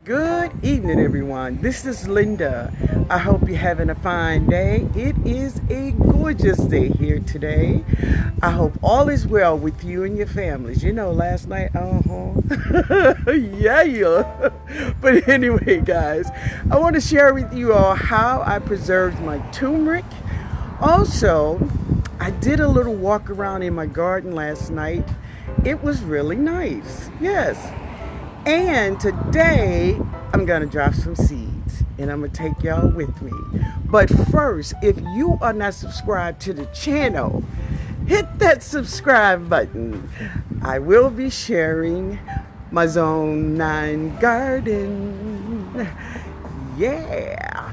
Good evening, everyone. This is Linda. I hope you're having a fine day. It is a gorgeous day here today. I hope all is well with you and your families. You know, last night, yeah. But anyway, guys, I want to share with you all how I preserved my turmeric. Also, I did a little walk around in my garden last night. It was really nice. Yes. And today I'm going to drop some seeds and I'm going to take y'all with me. But first, if you are not subscribed to the channel, hit that subscribe button. I will be sharing my Zone 9 garden. Yeah.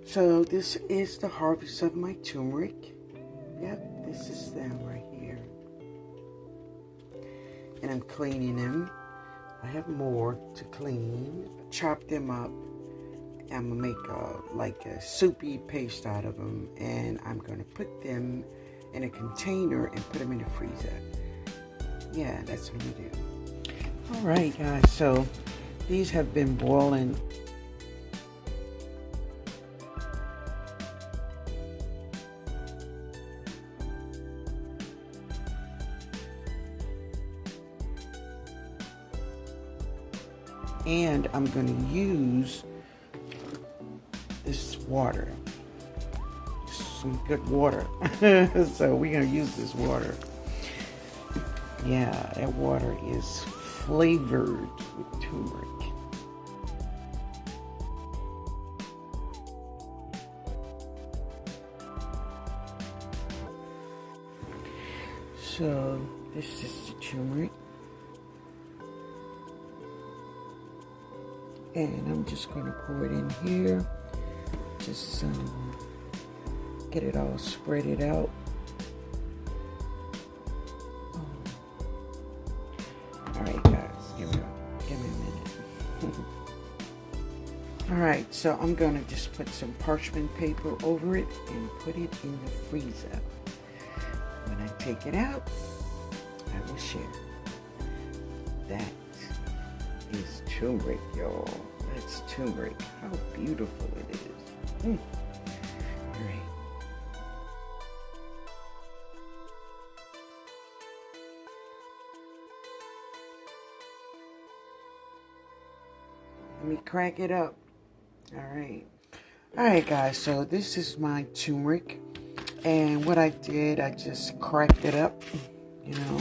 So this is the harvest of my turmeric. Yep, this is them right here. And I'm cleaning them. I have more to clean. Chop them up. I'm gonna make like a soupy paste out of them, and I'm gonna put them in a container and put them in the freezer. Yeah, that's what I'm gonna do. All right, guys. So these have been boiling. And I'm going to use this water, some good water. So we're going to use this water. Yeah, that water is flavored with turmeric. So this is the turmeric. And I'm just going to pour it in here. Just get it all spread it out. All right, guys, give me a minute. All right, so I'm going to just put some parchment paper over it and put it in the freezer. When I take it out, I will share. That is turmeric, y'all. That's turmeric. How beautiful it is. All right. Let me crack it up. All right. All right, guys. So this is my turmeric. And what I did, I just cracked it up, you know.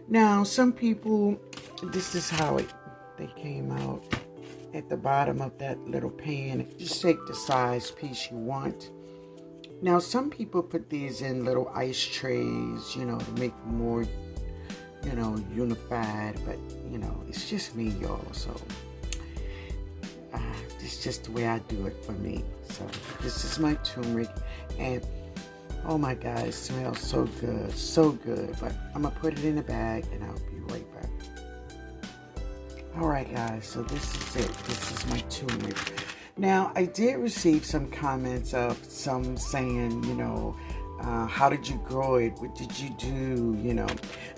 Now, some people, this is how they came out at the bottom of that little pan. Just take the size piece you want. Now, some people put these in little ice trays, you know, to make them more, you know, unified. But, you know, it's just me, y'all. So, it's just the way I do it for me. So, this is my turmeric. And, oh my God, it smells so good. So good. But I'm going to put it in a bag and I'll be right back. Alright guys, so this is it. This is my turmeric. Now, I did receive some comments of some saying, you know, how did you grow it? What did you do? You know.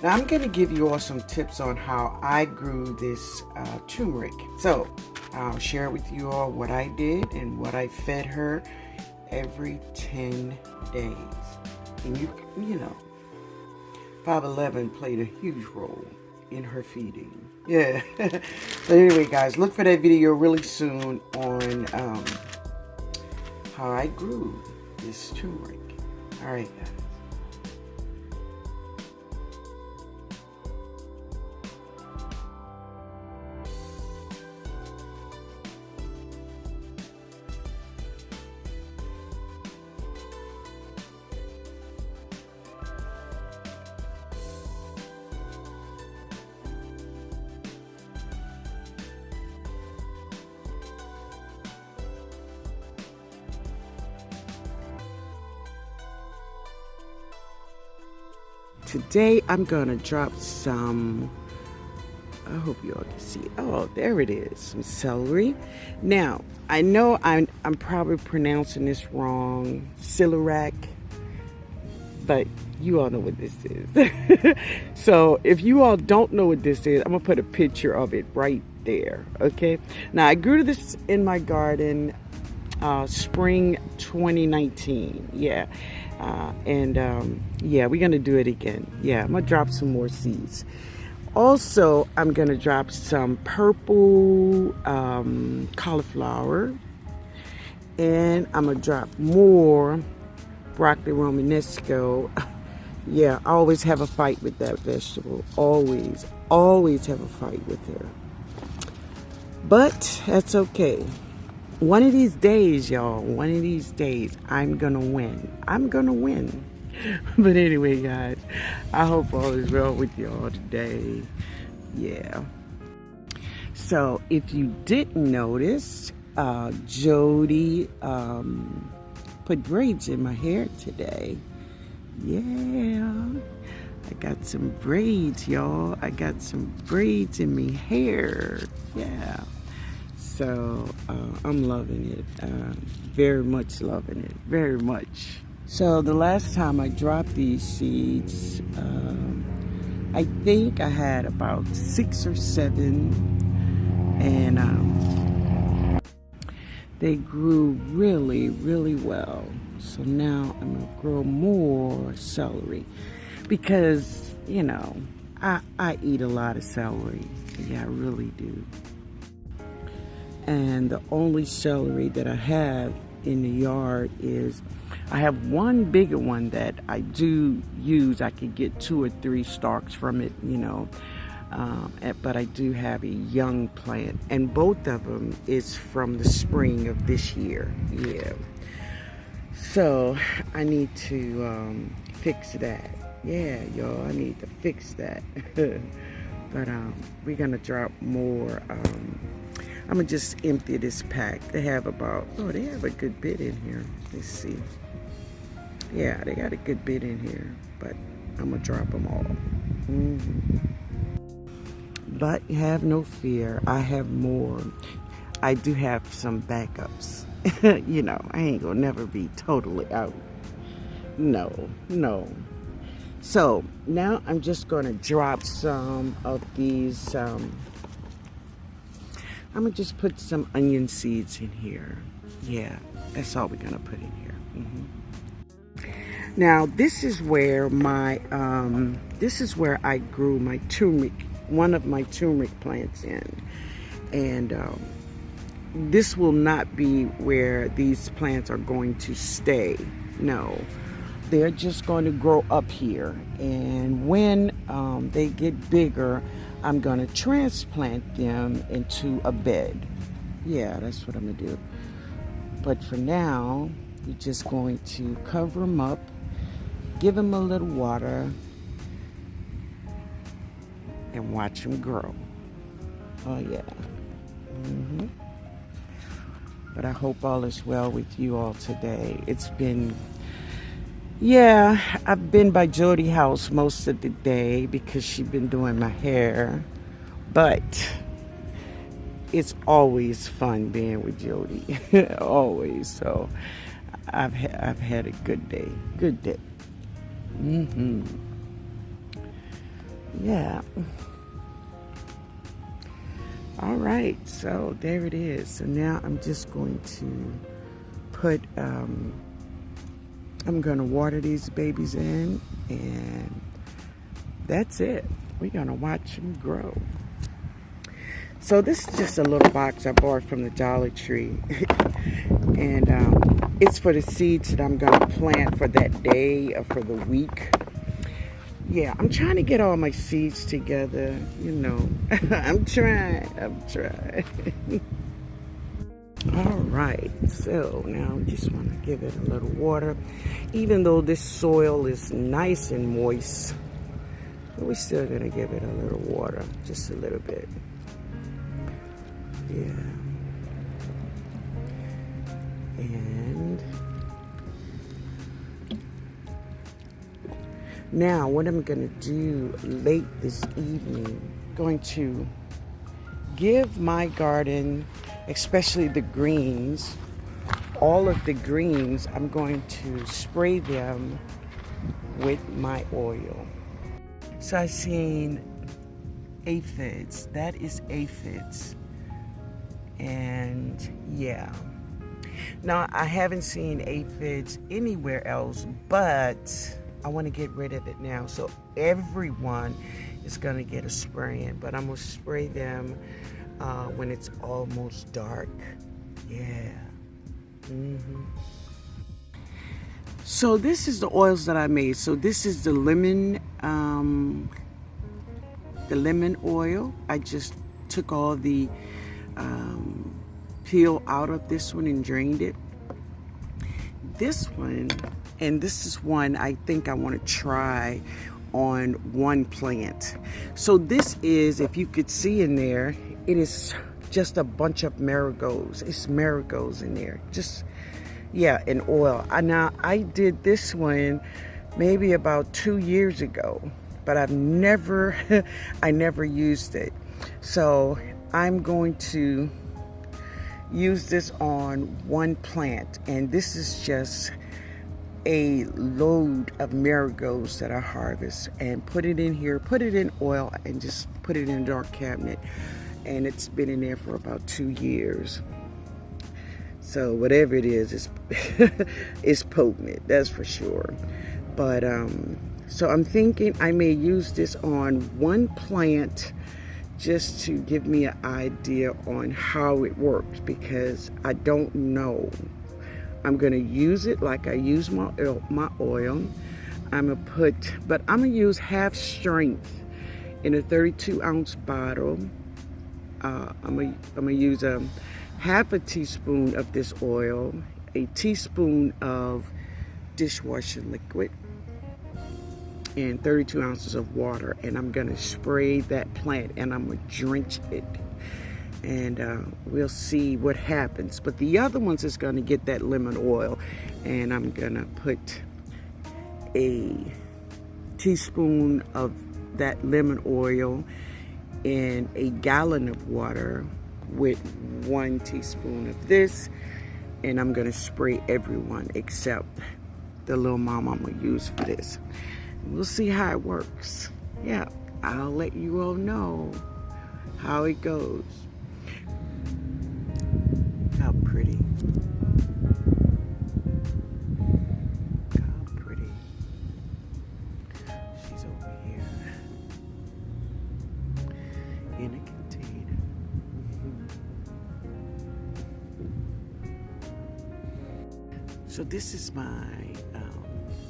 Now, I'm going to give you all some tips on how I grew this turmeric. So, I'll share with you all what I did and what I fed her every 10 days. And you know, 511 played a huge role in her feeding. Yeah. So anyway, guys, look for that video really soon on how I grew this turmeric. All right, guys. Today I'm gonna drop some I hope you all can see it. Oh, there it is, some celery. Now, I know I'm probably pronouncing this wrong, Tumeric, but you all know what this is. So if you all don't know what this is, I'm gonna put a picture of it right there, okay? Now, I grew this in my garden spring 2019, yeah. Yeah, we're gonna do it again. Yeah, I'm gonna drop some more seeds. Also, I'm gonna drop some purple cauliflower, and I'm gonna drop more broccoli romanesco. Yeah, I always have a fight with that vegetable. Always have a fight with her. But that's okay. One of these days, y'all, one of these days, I'm gonna win. I'm gonna win. But anyway, guys, I hope all is well with y'all today. Yeah. So, if you didn't notice, Jody put braids in my hair today. Yeah. I got some braids, y'all. I got some braids in my hair. Yeah. So I'm loving it, very much loving it, very much. So the last time I dropped these seeds, I think I had about 6 or 7, and they grew really, really well. So now I'm gonna grow more celery because, you know, I eat a lot of celery. Yeah, I really do. And the only celery that I have in the yard is, I have one bigger one that I do use. I could get 2 or 3 stalks from it, you know. But I do have a young plant, and both of them is from the spring of this year. Yeah. So I need to fix that. Yeah, y'all, I need to fix that. But we're gonna drop more. I'm gonna just empty this pack. They have about, oh, they have a good bit in here. Let's see. Yeah, they got a good bit in here, but I'm gonna drop them all. But have no fear, I have more. I do have some backups. You know, I ain't gonna never be totally out. No. So now I'm just gonna drop some of these. I'm gonna just put some onion seeds in here. Yeah, that's all we're gonna put in here. Now this is where my I grew my turmeric, one of my turmeric plants in, and this will not be where these plants are going to stay. No, they're just going to grow up here, and when they get bigger, I'm going to transplant them into a bed. Yeah, that's what I'm going to do. But for now, we're just going to cover them up, give them a little water, and watch them grow. Oh, yeah. But I hope all is well with you all today. It's been, yeah, I've been by Jody's house most of the day because she's been doing my hair. But it's always fun being with Jody. Always. So I've had a good day. Good day. Yeah. All right, so there it is. So now I'm just going to put, I'm going to water these babies in, and that's it. We're going to watch them grow. So this is just a little box I bought from the Dollar Tree. And it's for the seeds that I'm going to plant for that day or for the week. Yeah, I'm trying to get all my seeds together, you know. I'm trying. All right, so now I just want to give it a little water. Even though this soil is nice and moist, we're still going to give it a little water, just a little bit. Yeah. And now what I'm going to do late this evening, going to give my garden, especially the greens, all of the greens, I'm going to spray them with my oil. So I've seen aphids. That is aphids. And yeah. Now I haven't seen aphids anywhere else, but I want to get rid of it now. So everyone is going to get a spraying, but I'm going to spray them when it's almost dark. Yeah. So this is the oils that I made. So this is the lemon oil. I just took all the peel out of this one and drained it. This one, and this is one I think I want to try on one plant. So this is, if you could see in there, it is just a bunch of marigolds. It's marigolds in there. Just, yeah, in oil. Now, I did this one maybe about 2 years ago, but I never used it. So I'm going to use this on one plant, and this is just a load of marigolds that I harvest and put it in here, put it in oil, and just put it in a dark cabinet. And it's been in there for about 2 years. So whatever it is, it's potent, that's for sure. But so I'm thinking I may use this on one plant just to give me an idea on how it works, because I don't know. I'm gonna use it like I use my oil. I'm gonna use half strength in a 32-ounce bottle. I'm gonna use half a teaspoon of this oil, a teaspoon of dishwashing liquid, and 32 ounces of water, and I'm gonna spray that plant, and I'm gonna drench it, and we'll see what happens. But the other ones is gonna get that lemon oil, and I'm gonna put a teaspoon of that lemon oil in a gallon of water with 1 teaspoon of this, and I'm gonna spray everyone except the little mama I'm gonna use for this. We'll see how it works. Yeah, I'll let you all know how it goes. How pretty. How pretty. She's over here in a container. So this is my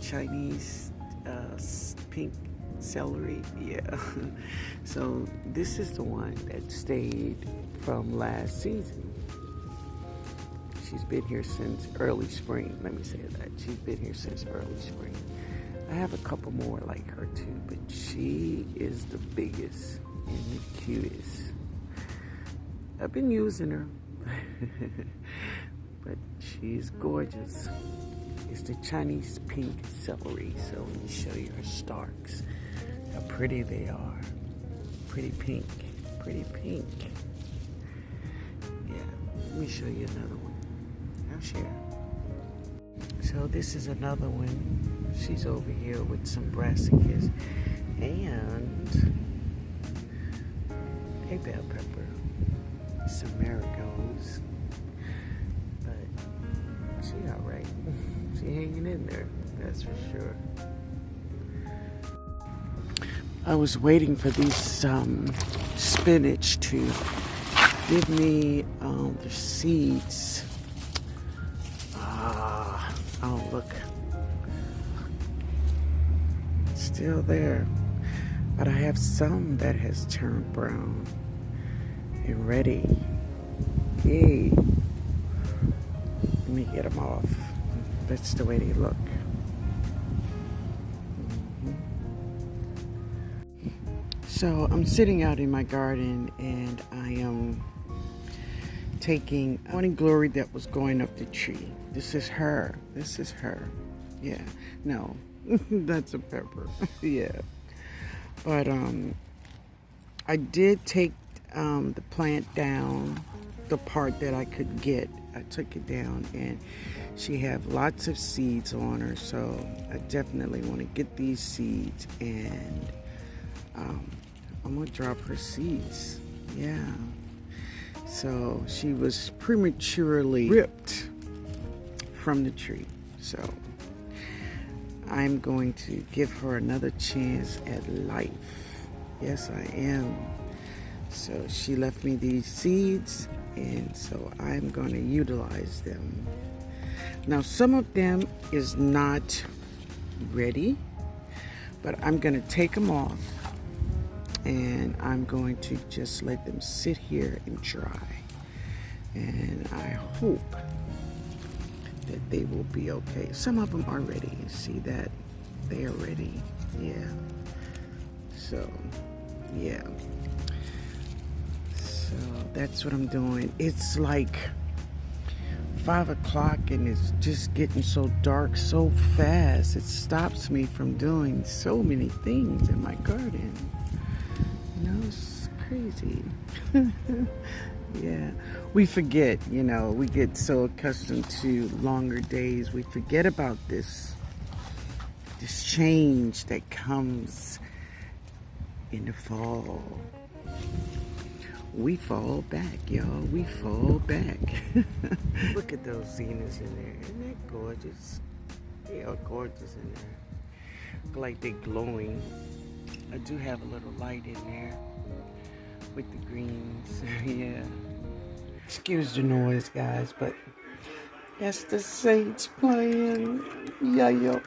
Chinese pink celery. Yeah. So this is the one that stayed from last season. She's been here since early spring. Let me say that. She's been here since early spring. I have a couple more like her too, but she is the biggest and the cutest. I've been using her. But she's gorgeous. It's the Chinese pink celery. So let me show you her stalks. How pretty they are. Pretty pink. Pretty pink. Yeah. Let me show you another one. I'll share. So this is another one. She's over here with some brassicas and a bell pepper. Some marigolds. But she alright. She hanging in there, that's for sure. I was waiting for these spinach to give me the seeds. Oh, look. It's still there. But I have some that has turned brown and ready. Yay. Let me get them off. That's the way they look. So I'm sitting out in my garden, and I am taking morning glory that was going up the tree. This is her. This is her. Yeah. No, that's a pepper. Yeah. But I did take the plant down, the part that I could get. I took it down, and she have lots of seeds on her, so I definitely want to get these seeds, and I'm gonna drop her seeds. Yeah. So she was prematurely ripped from the tree, so I'm going to give her another chance at life. Yes, I am. So she left me these seeds, and so I'm going to utilize them. Now, some of them is not ready, but I'm going to take them off, and I'm going to just let them sit here and dry. And I hope that they will be okay. Some of them are ready. You see that? They are ready. Yeah. So, yeah. So that's what I'm doing. It's like 5 o'clock, and it's just getting so dark so fast. It stops me from doing so many things in my garden. You know, it's crazy. Yeah, we forget, you know, we get so accustomed to longer days. We forget about this change that comes in the fall. We fall back, y'all. We fall back. Look at those zeniths in there. Isn't that gorgeous? They are gorgeous in there. Look like they're glowing. I do have a little light in there with the greens. Yeah. Excuse the noise, guys, but that's the Saints playing. Yeah, yeah.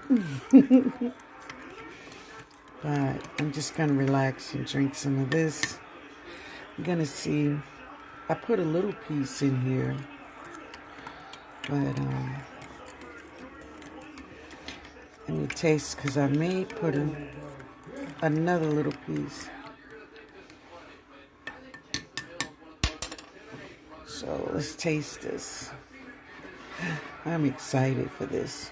But I'm just gonna relax and drink some of this. I'm gonna see. I put a little piece in here, but let me taste, because I may put another little piece. So let's taste this. I'm excited for this.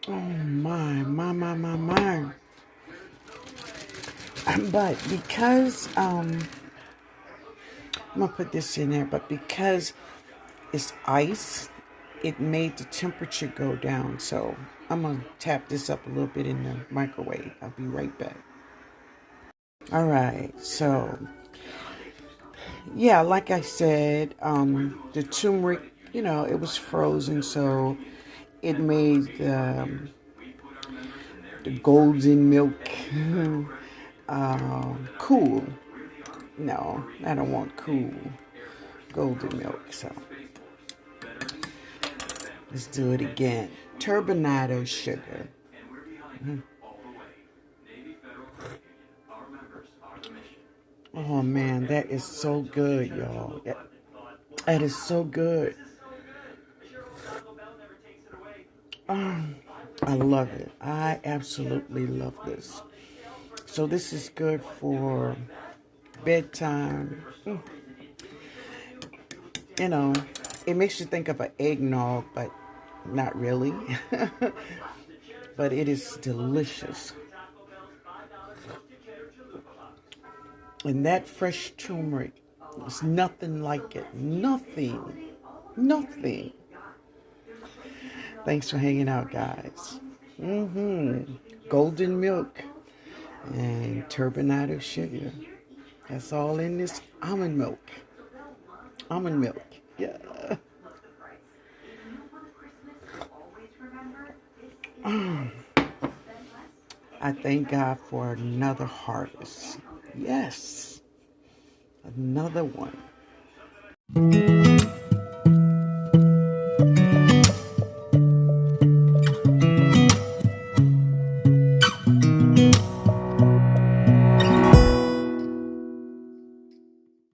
Oh my. But because I'm gonna put this in there, but because it's ice, it made the temperature go down. So I'm gonna tap this up a little bit in the microwave. I'll be right back. All right, so yeah, like I said, the turmeric, you know, it was frozen, so it made the golden milk cool. No, I don't want cool golden milk, so let's do it again. Turbinado sugar. Oh man, that is so good, y'all. That is so good. I love it. I absolutely love this. So this is good for bedtime. You know, it makes you think of an eggnog, but not really. But it is delicious. And that fresh turmeric, there's nothing like it. Nothing. Thanks for hanging out, guys. Golden milk and turbinado sugar. That's all in this almond milk. Yeah. I thank God for another harvest. Yes. Another one.